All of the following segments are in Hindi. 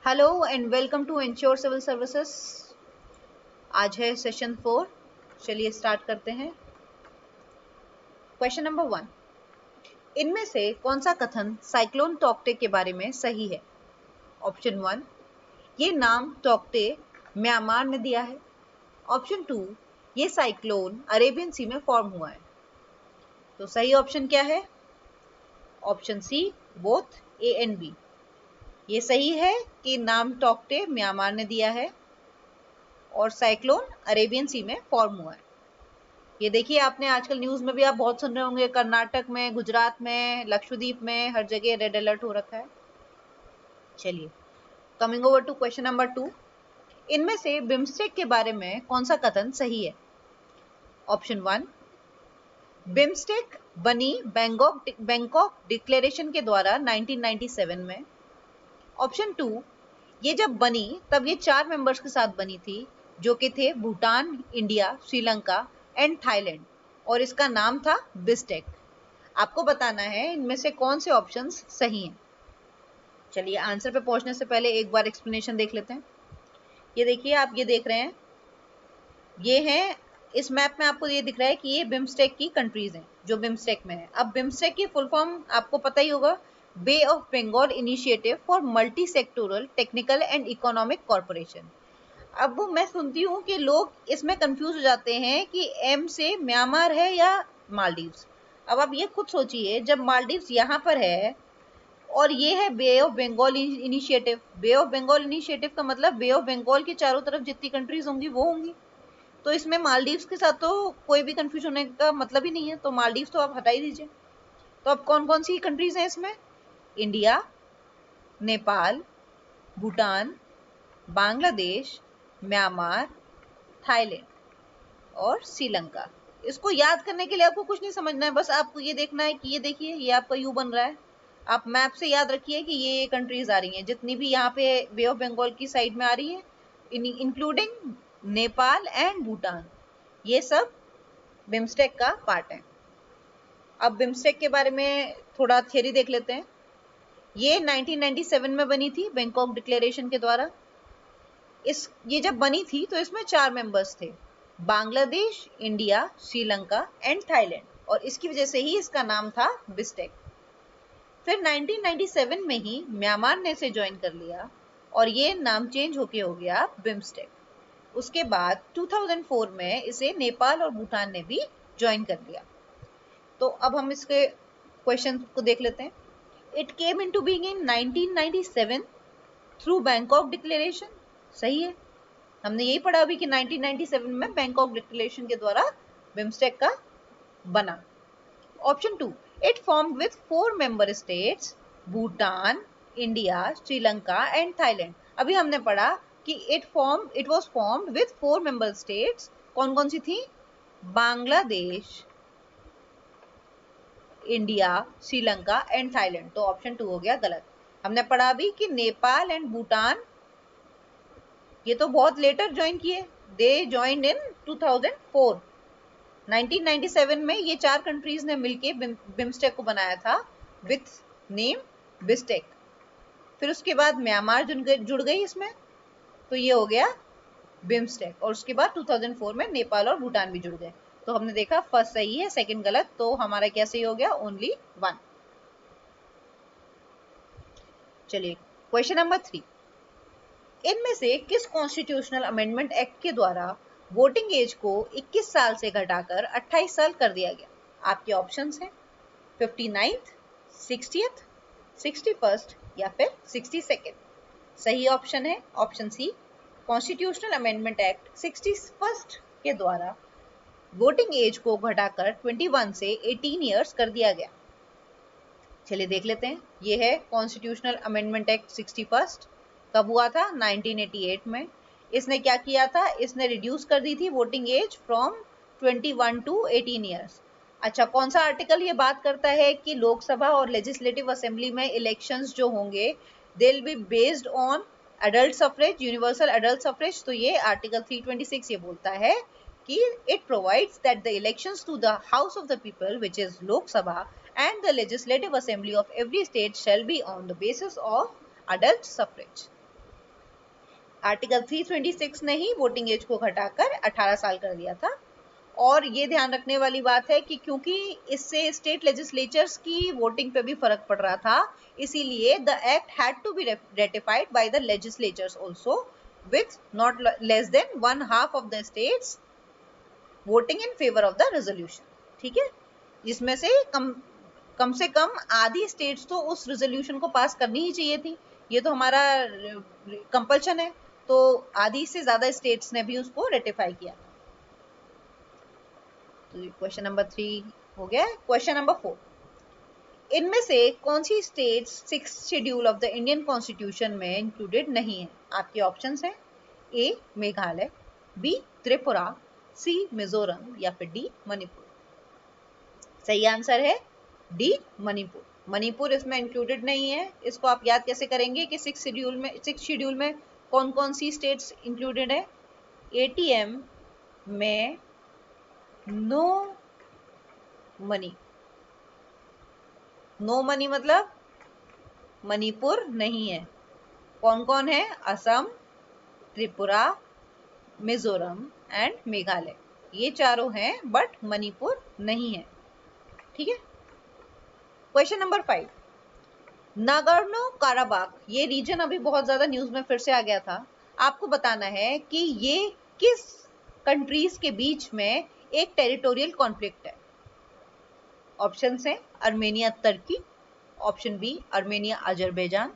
Hello and welcome to insure civil services. आज है सेशन 4। चलिए स्टार्ट करते हैं। क्वेश्चन नंबर 1, इनमें से कौन सा कथन साइक्लोन टोक्टे के बारे में सही है? ऑप्शन 1, ये नाम टोक्टे म्यांमार ने दिया है। ऑप्शन 2, ये साइक्लोन अरेबियन सी में फॉर्म हुआ है। तो सही ऑप्शन क्या है? Option C, both A and B. ये सही है कि नाम टोक्टे म्यांमार ने दिया है और साइक्लोन अरेबियन सी में फॉर्म हुआ है। ये देखिए, आपने आजकल न्यूज में भी आप बहुत सुन रहे होंगे, कर्नाटक में, गुजरात में, लक्षद्वीप में, हर जगह रेड अलर्ट हो रखा है। चलिए, coming over to question number 2, इनमें से बिम्स्टेक के बारे में कौन सा कथन सही है? ऑप्शन 1, बिम्स्टेक बनी बैंकॉक डिक्लेरेशन के द्वारा 1997 में। ऑप्शन 2, ये जब बनी तब ये 4 मेंबर्स के साथ बनी थी, जो कि थे Bhutan, India, Sri Lanka and Thailand, और इसका नाम था बिस्टेक। आपको बताना है इनमें से कौन से ऑप्शंस सही हैं। चलिए, आंसर पे पहुंचने से पहले एक बार एक्सप्लेनेशन देख लेते हैं। ये देखिए, आप ये देख रहे हैं, ये है इस मैप में आपको ये दिख रहा है कि ये बिम्स्टेक की कंट्रीज हैं जो बिम्स्टेक में है। अब बिम्स्टेक की फुल फॉर्म आपको पता ही होगा, bay of Bengal initiative for multi sectoral technical and economic corporation. अब मैं सुनती हूँ कि लोग इसमें कंफ्यूज हो जाते हैं कि एम से म्यांमार है या मालदीव्स। अब आप ये खुद सोचिए, जब मालदीव्स यहाँ पर है और ये है bay of Bengal initiative. Bay of Bengal initiative का मतलब बे ऑफ बंगाल की चारों तरफ जितनी कंट्रीज होंगी वो होंगी। तो इसमें मालदीव्स के साथ तो कोई भी कंफ्यूज होने का मतलब ही नहीं है, तो मालदीव्स तो आप हटा ही दीजिए। तो अब कौन कौन सी कंट्रीज हैं इसमें? India, Nepal, Bhutan, Bangladesh, Myanmar, Thailand और श्रीलंका। इसको याद करने के लिए आपको कुछ नहीं समझना है, बस आपको ये देखना है कि ये देखिए, ये आपका यू बन रहा है। आप मैप से याद रखिए कि ये कंट्रीज आ रही हैं, जितनी भी यहाँ पे बे ऑफ बंगाल की साइड में आ रही है, इंक्लूडिंग नेपाल एंड भूटान, ये सब बिम्स्टेक का पार्ट है। अब बिम्स्टेक के बारे में थोड़ा थियरी देख लेते हैं। ये 1997 में बनी थी बैंकॉक डिक्लेरेशन के द्वारा। ये जब बनी थी तो इसमें 4 मेंबर्स थे, Bangladesh, India, Sri Lanka and Thailand, और इसकी वजह से ही इसका नाम था बिस्टेक। फिर 1997 में ही म्यांमार ने इसे ज्वाइन कर लिया और ये नाम चेंज होके हो गया बिम्स्टेक। उसके बाद 2004 में इसे नेपाल और भूटान ने भी ज्वाइन कर लिया। तो अब हम इसके क्वेश्चन को देख लेते हैं। It came into being in 1997 through Bangkok declaration. सही है, हमने यही पढ़ा अभी कि 1997 में बैंकॉक डिक्लेरेशन के द्वारा बिम्स्टेक का बना। Option 2, it formed with 4 member states, Bhutan, India, Sri Lanka and Thailand. अभी हमने पढ़ा कि it was formed with 4 member states. कौन कौन सी थी? Bangladesh, India, Sri Lanka and Thailand. तो ऑप्शन 2 हो गया गलत। हमने पढ़ा भी कि नेपाल एंड भूटान ये तो बहुत लेटर ज्वाइन किए, दे ज्वाइंड इन 2004। 1997 में ये 4 कंट्रीज ने मिलके बिम्स्टेक को बनाया था विथ नेम बिस्टेक। फिर उसके बाद म्यांमार जुड़ गई इसमें, तो ये हो गया बिम्स्टेक, और उसके बाद 2004 में नेपाल और भूटान भी जुड़ गए। तो हमने देखा फर्स्ट सही है, सेकंड गलत, तो हमारा क्या सही हो गया? ओनली 1। चलिए, क्वेश्चन नंबर 3, इनमें से किस कॉन्स्टिट्यूशनल अमेंडमेंट एक्ट के द्वारा वोटिंग एज को 21 साल से घटाकर 28 साल कर दिया गया? आपके ऑप्शंस हैं 59th, 60th, 61st या फिर 62nd। सही ऑप्शन है option C, constitutional amendment act 61st के द्वारा वोटिंग एज को घटाकर 21 से 18 ईयर्स कर दिया गया। चलिए देख लेते हैं। ये है कॉन्स्टिट्यूशनल अमेंडमेंट एक्ट 61st। कब हुआ था? 1988 में। इसने क्या किया था? इसने रिड्यूस कर दी थी voting age from 21 to 18 years. अच्छा, कौन सा आर्टिकल ये बात करता है कि लोकसभा और लेजिस्लेटिव असेंबली में इलेक्शंस जो होंगे they will be based on adult suffrage, universal adult suffrage? तो ये आर्टिकल 326 ये बोलता है कि it provides that the elections to the House of the People, which is Lok Sabha, and the Legislative Assembly of every state shall be on the basis of adult suffrage. Article 326 ने ही वोटिंग एज को घटाकर 18 साल कर दिया था। और ये ध्यान रखने वाली बात है कि क्योंकि इससे स्टेट लेजिस्लेचर्स की वोटिंग पे भी फर्क पड़ रहा था, इसीलिए the act had to be ratified by the legislatures also with not less than 1/2 of the states voting in favour of the resolution. ठीक है, जिसमें से कम से कम आधी स्टेट्स तो उस रेजोल्यूशन को पास करनी ही चाहिए थी। ये तो हमारा कंपल्शन है, तो आधी से ज्यादा स्टेट्स ने भी उसको रेटिफाई किया। तो क्वेश्चन नंबर 3 हो गया। क्वेश्चन नंबर 4, इनमें से कौन सी states 6th schedule of the Indian constitution में इंक्लूडेड नहीं है? आपके ऑप्शंस हैं A Meghalaya, B Tripura, C Mizoram या फिर डी मणिपुर। सही आंसर है डी मणिपुर। मणिपुर इसमें इंक्लूडेड नहीं है। इसको आप याद कैसे करेंगे कि 6th शेड्यूल में कौन कौन सी स्टेट्स इंक्लूडेड है? एटीएम में नो मनी, नो मनी मतलब मणिपुर नहीं है। कौन कौन है? असम, त्रिपुरा, मिजोरम एंड मेघालय, ये चारों हैं, बट मणिपुर नहीं है। ठीक है। क्वेश्चन नंबर 5, नागोर्नो काराबाख, ये रीजन अभी बहुत ज्यादा न्यूज में फिर से आ गया था। आपको बताना है कि ये किस कंट्रीज के बीच में एक टेरिटोरियल कॉन्फ्लिक्ट है। ऑप्शन है Armenia Turkey, option B Armenia Azerbaijan,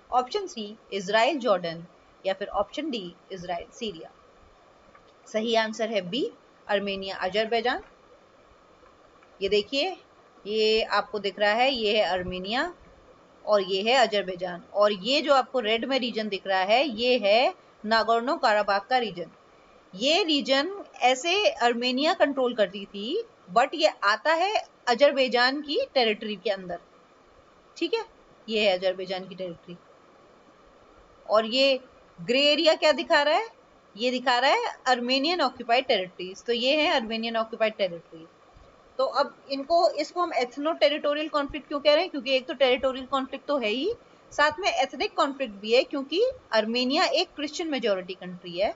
option C Israel Jordan या फिर ऑप्शन डी इजराइल सीरिया। सही आंसर है बी अर्मेनिया अजरबैजान। ये देखिए, ये आपको दिख रहा है, ये है अर्मेनिया और ये है अजरबैजान, और ये जो आपको रेड में रीजन दिख रहा है ये है नागोर्नो काराबाख का रीजन। ये रीजन ऐसे अर्मेनिया कंट्रोल करती थी, बट ये आता है अजरबैजान की टेरिटरी के अंदर। ठीक है, ये है अजरबैजान की टेरिटरी। और ये ग्रे एरिया क्या दिखा रहा है? ये दिखा रहा है अर्मेनियन ऑक्यूपाइड टेरिटरीज। तो ये है अर्मेनियन ऑक्यूपाइड टेरिटरी। तो अब इसको हम एथनो टेरिटोरियल कॉन्फ्लिक्ट क्यों कह रहे हैं? क्योंकि एक तो टेरिटोरियल कॉन्फ्लिक्ट तो है ही, साथ में एथनिक कॉन्फ्लिक्ट भी है, क्योंकि अर्मेनिया एक क्रिश्चियन मेजोरिटी कंट्री है,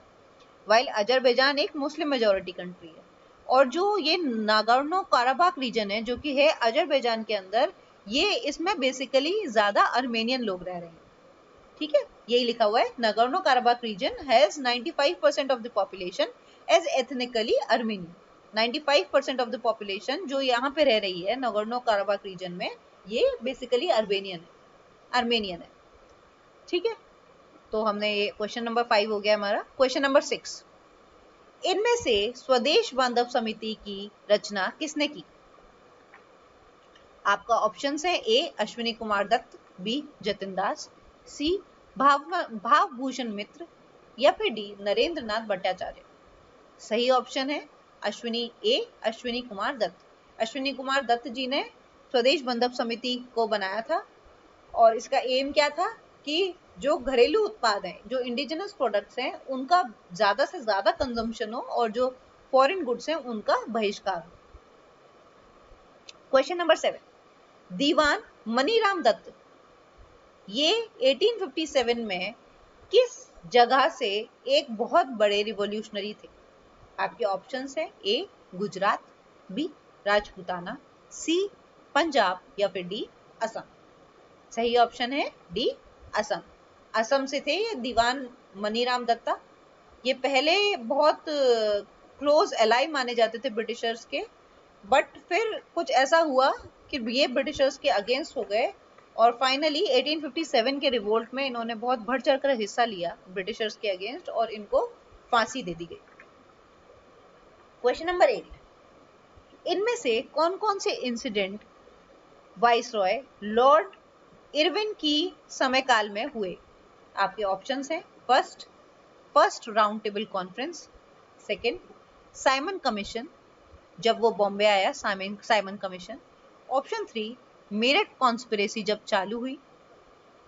वाइल अजरबैजान एक मुस्लिम मेजोरिटी कंट्री है। और जो ये नागोर्नो काराबाख रीजन है जो कि है अजरबैजान के अंदर, ये इसमें बेसिकली ज्यादा अर्मेनियन लोग रह रहे हैं। ठीक है, यही लिखा हुआ है, Nagorno Karabakh region has 95% of the population as ethnically Armenian. 95% of the population जो यहाँ पे रह रही है नागोर्नो काराबाख रीजन में, ये बेसिकली अर्मेनियन है। ठीक है, तो हमने ये क्वेश्चन नंबर 5 हो गया हमारा। क्वेश्चन नंबर 6, इनमें से स्वदेश बांधव समिति की रचना किसने की? आपका ऑप्शन है ए अश्विनी कुमार दत्त, बी जतिन दास, सी भावभूषण मित्र या फिर डी नरेंद्र नाथ भट्टाचार्य। सही ऑप्शन है अश्विनी कुमार दत्त। अश्विनी कुमार दत्त जी ने स्वदेश बांधव समिति को बनाया था, और इसका एम क्या था कि जो घरेलू उत्पाद हैं, जो इंडिजिनस प्रोडक्ट्स हैं, उनका ज्यादा से ज्यादा कंजम्पशन हो और जो फॉरेन गुड्स हैं उनका बहिष्कार। क्वेश्चन नंबर 7, दीवान मनीराम दत्त ये 1857 में किस जगह से एक बहुत बड़े रिवॉल्यूशनरी थे? आपके ऑप्शंस हैं ए गुजरात, बी राजपूताना, सी पंजाब या फिर डी असम। सही ऑप्शन है डी असम। असम से थे ये दीवान मनीराम दत्ता। ये पहले बहुत क्लोज एलाई माने जाते थे ब्रिटिशर्स के, बट फिर कुछ ऐसा हुआ कि ये ब्रिटिशर्स के अगेंस्ट हो गए, और फाइनली 1857 के रिवोल्ट में इन्होंने बहुत बढ़ चढ़कर हिस्सा लिया ब्रिटिशर्स के अगेंस्ट, और इनको फांसी दे दी गई। क्वेश्चन नंबर 8, इनमें से कौन कौन से इंसिडेंट वाइसरॉय लॉर्ड इरविन की समयकाल में हुए? आपके ऑप्शंस हैं first round table conference, second Simon commission, जब वो बॉम्बे आया Simon commission, option 3 Meerut conspiracy जब चालू हुई,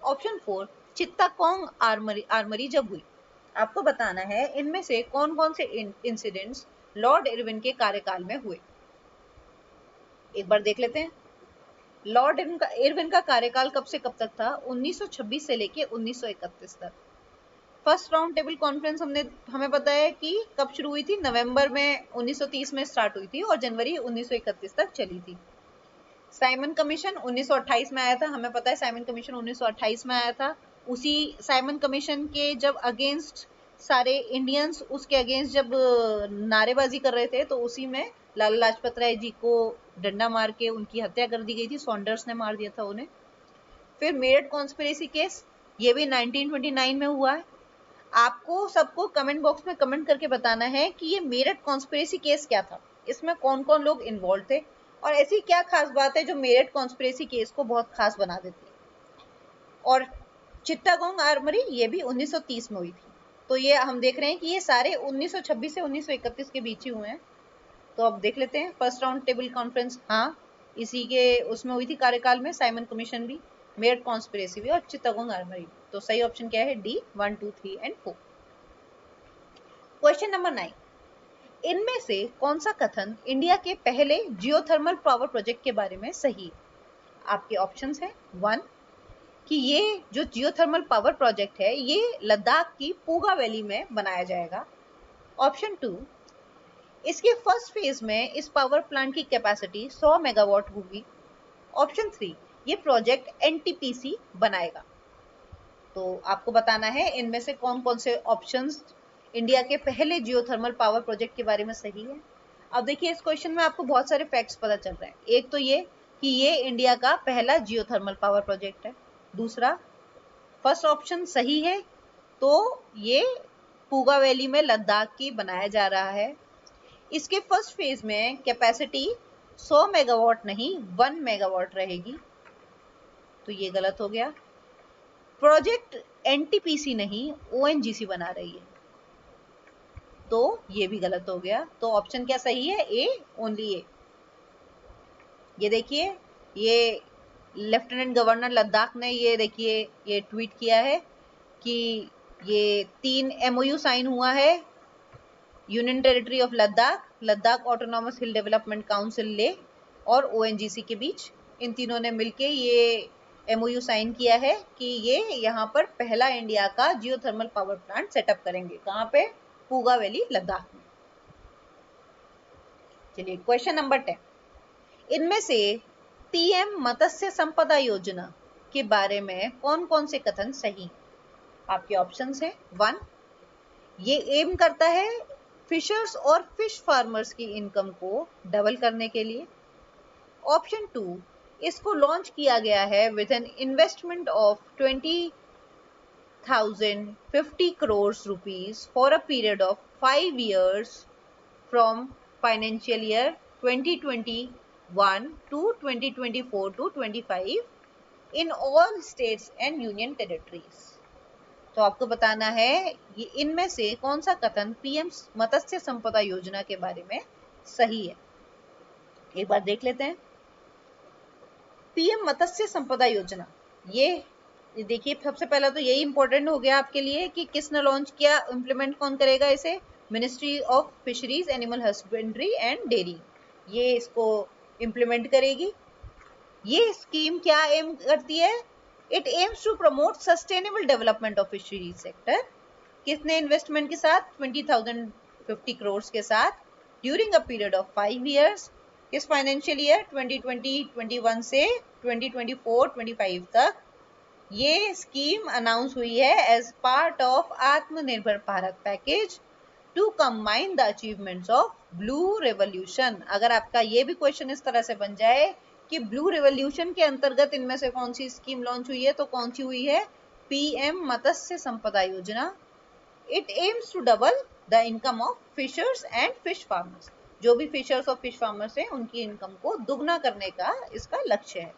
ऑप्शन 4 चित्तागोंग आर्मरी जब हुई। आपको बताना है इनमें से कौन कौन से इंसिडेंट्स लॉर्ड इरविन के कार्यकाल में हुए। एक बार देख लेते हैं। लॉर्ड इरविन का कार्यकाल कब से कब तक था? 1926 से लेके 1931 तक। फर्स्ट राउंड टेबल कॉन्फ्रेंस हमें पता है कि कब शुरू हुई थी, नवंबर में 1930 में स्टार्ट हुई थी और जनवरी 1931 तक चली थी। साइमन कमीशन 1928 में आया था, हमें पता है साइमन कमीशन 1928 में आया था। उसी साइमन कमीशन के जब अगेंस्ट सारे इंडियंस उसके अगेंस्ट जब नारेबाजी कर रहे थे, तो उसी में लाला लाजपत राय जी को डंडा मार के उनकी हत्या कर दी गई थी, सॉन्डर्स ने मार दिया था उन्हें। फिर मेरठ कॉन्स्पिरेसी केस, ये भी 1929 में हुआ है। आपको सबको कमेंट बॉक्स में कमेंट करके बताना है कि ये मेरठ कॉन्स्पिरेसी केस क्या था, इसमें कौन कौन लोग इन्वॉल्व थे और ऐसी क्या खास बात है जो मेरठ कॉन्स्पिरेसी केस को बहुत खास बना देती है। और चिट्टागोंग आर्मरी, ये भी 1930 में हुई थी। तो ये हम देख रहे हैं कि ये सारे 1926 से 1931 के बीच ही हुए हैं। तो अब देख लेते हैं फर्स्ट राउंड टेबल कॉन्फ्रेंस, हाँ इसी के उसमें हुई थी कार्यकाल में, साइमन कमीशन भी, मेरठ कॉन्स्पिरेसी भी और चिट्टागोंग आर्मरी भी। तो सही ऑप्शन क्या है, डी 1, 2, 3 एंड 4। क्वेश्चन नंबर 9, इनमें से कौन सा कथन इंडिया के पहले जियोथर्मल पावर प्रोजेक्ट के बारे में सही है? आपके ऑप्शंस हैं, 1 कि ये जो जियोथर्मल पावर प्रोजेक्ट है ये लद्दाख की पूगा वैली में बनाया जाएगा। ऑप्शन 2, इसके फर्स्ट फेज में इस पावर प्लांट की कैपेसिटी 100 मेगावाट होगी। ऑप्शन 3, ये प्रोजेक्ट एनटीपीसी बनाएगा। तो आपको बताना है इनमें से कौन कौन से ऑप्शंस इंडिया के पहले जियोथर्मल पावर प्रोजेक्ट के बारे में सही है। अब देखिए इस क्वेश्चन में आपको बहुत सारे फैक्ट्स पता चल रहे हैं। एक तो ये कि ये इंडिया का पहला जियोथर्मल पावर प्रोजेक्ट है। दूसरा, फर्स्ट ऑप्शन सही है, तो ये पूगा वैली में लद्दाख की बनाया जा रहा है। इसके फर्स्ट फेज में कैपेसिटी 100 मेगावाट नहीं 1 मेगावाट रहेगी, तो ये गलत हो गया। प्रोजेक्ट एनटीपीसी नहीं ओएनजीसी बना रही है, तो ये भी गलत हो गया। तो ऑप्शन क्या सही है, ए, ओनली ए। ये देखिए, ये लेफ्टिनेंट गवर्नर लद्दाख ने ये देखिए ये ट्वीट किया है कि ये 3 एमओयू साइन हुआ है union territory of Ladakh, Ladakh autonomous hill development council ले और ओएनजीसी के बीच। इन तीनों ने मिलके ये एमओयू साइन किया है कि ये यहाँ पर पहला इंडिया का जियोथर्मल पावर प्लांट सेटअप करेंगे। कहाँ पे, पूगा वैली लद्दाख में। चलिए क्वेश्चन नंबर 10, इनमें से पीएम मत्स्य संपदा योजना के बारे में कौन कौन से कथन सही? आपके ऑप्शंस हैं, 1 ये एम करता है फिशर्स और फिश फार्मर्स की इनकम को डबल करने के लिए। ऑप्शन 2, इसको लॉन्च किया गया है with an investment of 20,050 crores rupees for a period of 5 years from financial year 2021 to 2024 to 25 in all states and union territories। तो आपको बताना है ये इनमें से कौन सा कथन पीएम मत्स्य संपदा योजना के बारे में सही है। एक बार देख लेते हैं। पीएम मत्स्य संपदा योजना, ये देखिए सबसे पहला तो यही इंपॉर्टेंट हो गया आपके लिए कि किसने लॉन्च किया, इंप्लीमेंट कौन करेगा इसे, ministry of fisheries animal husbandry and dairy, ये इसको इंप्लीमेंट करेगी। ये स्कीम क्या एम करती है, it aims to promote sustainable development of fisheries sector. कितने इन्वेस्टमेंट के साथ, 20,050 crores के साथ, during a period of 5 years। किस फाइनेंशियल ईयर, 2020-21 से 2024-25 तक। ये स्कीम अनाउंस हुई है as part of Atmanirbhar Bharat package to combine the achievements of blue revolution. अगर आपका ये भी क्वेश्चन इस तरह से बन जाए कि ब्लू रेवोल्यूशन के अंतर्गत इनमें से कौन सी स्कीम लॉन्च हुई है, तो कौन सी हुई है, PM Matsya Sampada Yojana. It aims to double the income of fishers and fish farmers, जो भी फिशर्स और फिश फार्मर्स हैं उनकी इनकम को दुगना करने का इसका लक्ष्य है।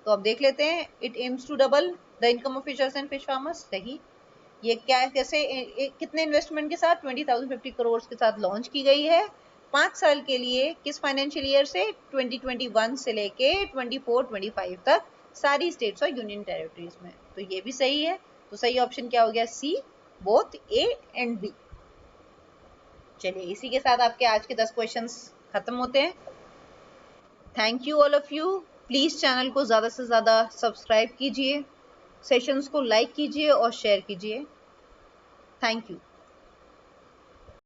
तो अब देख लेते हैं, it aims to double the income of fishers and fish farmers, सही। ये क्या कैसे कितने इन्वेस्टमेंट के साथ, 20,050 करोड़ के साथ लॉन्च की गई है 5 साल के लिए। किस फाइनेंशियल ईयर से, 2021 से लेके 24-25 तक, सारी स्टेट्स और यूनियन टेरिटरीज में। तो ये भी सही है। तो सही ऑप्शन क्या हो गया, सी, बोथ ए एंड बी। चलिए इसी के साथ आपके आज के 10 क्वेश्चंस खत्म होते हैं। Thank you all of you. Please channel को ज़्यादा से ज़्यादा सब्सक्राइब कीजिए, सेशंस को लाइक कीजिए और शेयर कीजिए। Thank you.